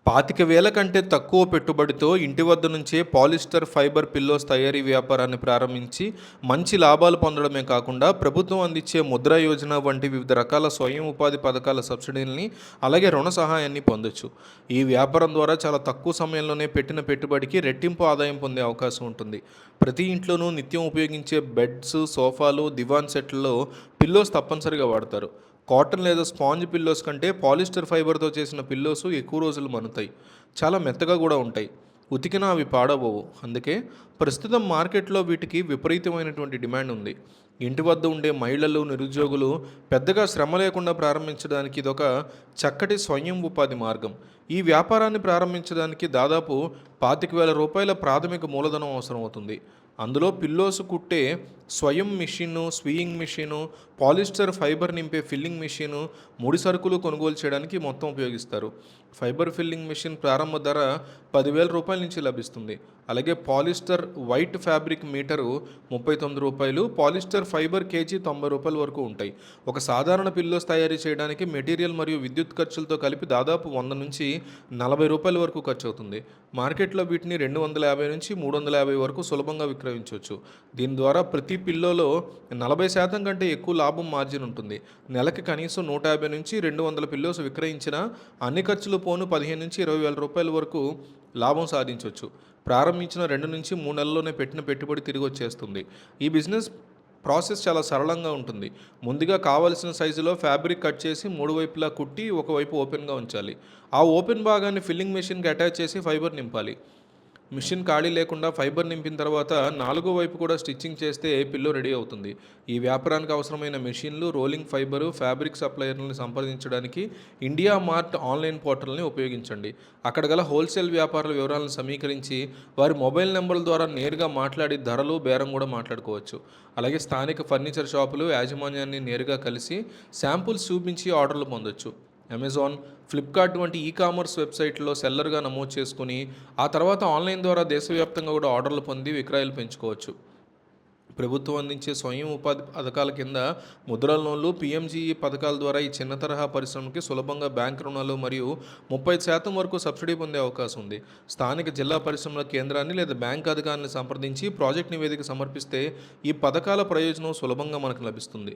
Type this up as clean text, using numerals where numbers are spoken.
25,000 కంటే తక్కువ పెట్టుబడితో ఇంటి వద్ద నుంచే పాలిస్టర్ ఫైబర్ పిల్లోస్ తయారీ వ్యాపారాన్ని ప్రారంభించి మంచి లాభాలు పొందడమే కాకుండా ప్రభుత్వం అందించే ముద్రా యోజన వంటి వివిధ రకాల స్వయం ఉపాధి పథకాల సబ్సిడీలని అలాగే రుణ సహాయాన్ని పొందొచ్చు. ఈ వ్యాపారం ద్వారా చాలా తక్కువ సమయంలోనే పెట్టిన పెట్టుబడికి రెట్టింపు ఆదాయం పొందే అవకాశం ఉంటుంది. ప్రతి ఇంట్లోనూ నిత్యం ఉపయోగించే బెడ్స్, సోఫాలు, దివాన్ సెట్లలో పిల్లోస్ తప్పనిసరిగా వాడతారు. కాటన్ లేదా స్పాంజ్ పిల్లోస్ కంటే పాలిస్టర్ ఫైబర్తో చేసిన పిల్లోస్ ఎక్కువ రోజులు మన్నుతాయి. చాలా మెత్తగా కూడా ఉంటాయి. ఉతికినా అవి పాడవవు. అందుకే ప్రస్తుతం మార్కెట్లో వీటికి విపరీతమైనటువంటి డిమాండ్ ఉంది. ఇంటి వద్ద ఉండే మహిళలు, నిరుద్యోగులు పెద్దగా శ్రమ లేకుండా ప్రారంభించడానికి ఇదొక చక్కటి స్వయం ఉపాధి మార్గం. ఈ వ్యాపారాన్ని ప్రారంభించడానికి దాదాపు 25,000 రూపాయల ప్రాథమిక మూలధనం అవసరం అవుతుంది. అందులో పిల్లోస్ కుట్టే స్వయం machine, sewing machine, polyester fibre నింపే ఫిల్లింగ్ మిషను, ముడి సరుకులు కొనుగోలు చేయడానికి మొత్తం ఉపయోగిస్తారు. ఫైబర్ ఫిల్లింగ్ మిషన్ ప్రారంభ ధర 10,000 రూపాయల నుంచి లభిస్తుంది. అలాగే పాలిస్టర్ వైట్ ఫ్యాబ్రిక్ మీటరు 39 రూపాయలు, పాలిస్టర్ ఫైబర్ కేజీ 90 రూపాయల వరకు ఉంటాయి. ఒక సాధారణ పిల్లోస్ తయారీ చేయడానికి మెటీరియల్ మరియు విద్యుత్ ఖర్చులతో కలిపి దాదాపు 100 నుంచి 40 రూపాయల వరకు ఖర్చు అవుతుంది. మార్కెట్లో వీటిని 250 నుంచి 350 వరకు సులభంగా విక్రయించవచ్చు. దీని ద్వారా ప్రతి పిల్లోలో 40% కంటే ఎక్కువ లాభం మార్జిన్ ఉంటుంది. నెలకి కనీసం 150 నుంచి 200 పిల్లోస్ విక్రయించినా అన్ని ఖర్చులు పోను 15 నుంచి 20,000 రూపాయల వరకు లాభం సాధించవచ్చు. ప్రారంభించిన 2 నుంచి 3 నెలల్లోనే పెట్టిన పెట్టుబడి తిరిగి వచ్చేస్తుంది. ఈ బిజినెస్ ప్రాసెస్ చాలా సరళంగా ఉంటుంది. ముందుగా కావలసిన సైజులో ఫ్యాబ్రిక్ కట్ చేసి 3 వైపులా కుట్టి ఒకవైపు ఓపెన్గా ఉంచాలి. ఆ ఓపెన్ భాగాన్ని ఫిల్లింగ్ మెషిన్కి అటాచ్ చేసి ఫైబర్ నింపాలి. మిషన్ ఖాళీ లేకుండా ఫైబర్ నింపిన తర్వాత 4వ వైపు కూడా స్టిచ్చింగ్ చేస్తే పిల్లో రెడీ అవుతుంది. ఈ వ్యాపారానికి అవసరమైన మెషిన్లు, రోలింగ్ ఫైబరు, ఫ్యాబ్రిక్ సప్లయర్లను సంప్రదించడానికి ఇండియా మార్ట్ ఆన్లైన్ పోర్టల్ని ఉపయోగించండి. అక్కడ గల హోల్సేల్ వ్యాపారుల వివరాలను సమీకరించి వారి మొబైల్ నెంబర్ల ద్వారా నేరుగా మాట్లాడి ధరలు, బేరం కూడా మాట్లాడుకోవచ్చు. అలాగే స్థానిక ఫర్నిచర్ షాపులు యాజమాన్యాన్ని నేరుగా కలిసి శాంపుల్స్ చూపించి ఆర్డర్లు పొందొచ్చు. అమెజాన్, ఫ్లిప్కార్ట్ వంటి కామర్స్ వెబ్సైట్లో సెల్లర్గా నమోదు చేసుకుని ఆ తర్వాత ఆన్లైన్ ద్వారా దేశవ్యాప్తంగా కూడా ఆర్డర్లు పొంది విక్రయాలు పెంచుకోవచ్చు. ప్రభుత్వం అందించే స్వయం ఉపాధి పథకాల కింద ముద్రా లోన్లు, పీఎంజీఈ పథకాల ద్వారా ఈ చిన్న తరహా పరిశ్రమకి సులభంగా బ్యాంక్ రుణాలు మరియు 30% వరకు సబ్సిడీ పొందే అవకాశం ఉంది. స్థానిక జిల్లా పరిశ్రమల కేంద్రాన్ని లేదా బ్యాంక్ అధికారులను సంప్రదించి ప్రాజెక్ట్ నివేదిక సమర్పిస్తే ఈ పథకాల ప్రయోజనం సులభంగా మనకు లభిస్తుంది.